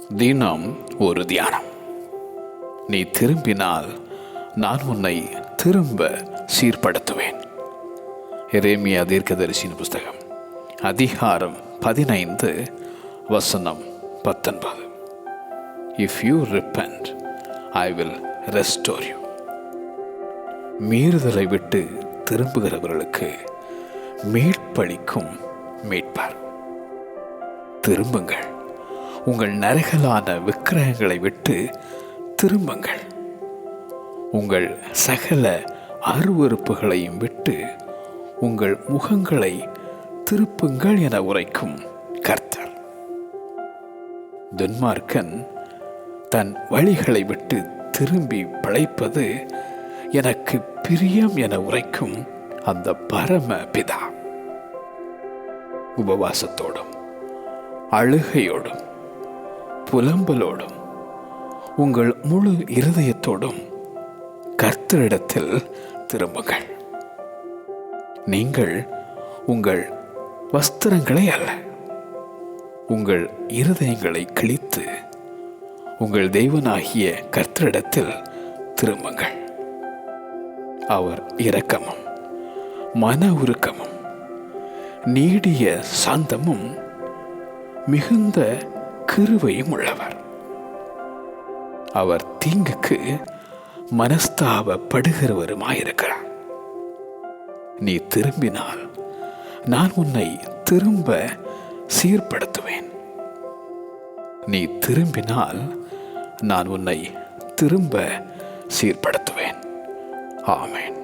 தினம் ஒரு தியானம். நீ திரும்பினால் நான் உன்னை திரும்ப சீர்படுத்துவேன். எரேமியா தீர்க்கதரிசியின் புஸ்தகம் அதிகாரம் 15 வசனம் 19. If you repent, I will restore you. மீறுதலை விட்டு திரும்புகிறவர்களுக்கு மீட்பளிக்கும் மீட்பார். திரும்புங்கள், உங்கள் நரகலான விக்கிரகங்களை விட்டு திரும்புங்கள், உங்கள் சகல அருவருப்புகளையும் விட்டு உங்கள் முகங்களை திருப்புங்கள் என உரைக்கும் கர்த்தர். துன்மார்க்கன் தன் வழிகளை விட்டு திரும்பி பிழைப்பது எனக்கு பிரியம் என உரைக்கும் அந்த பரம பிதா. உபவாசத்தோடும் அழுகையோடும் புலம்பலோடும் உங்கள் முழு இருதயத்தோடும் கர்த்தரிடத்தில் திரும்புங்கள். நீங்கள் உங்கள் வஸ்திரங்களை அல்ல, உங்கள் இருதயங்களை கிழித்து உங்கள் தெய்வனாகிய கர்த்தரிடத்தில் திரும்புங்கள். அவர் இரக்கமும் மன உருக்கமும் நீடிய சாந்தமும் மிகுந்த கிருபையும் உள்ளவர். அவர் தீங்குக்கு மனஸ்தாபப்படுகிறவருமாயிருக்கிறார். நீ திரும்பினால் நான் உன்னை திரும்ப சீர்படுத்துவேன். நீ திரும்பினால் நான் உன்னை திரும்ப சீர்படுத்துவேன். ஆமென்.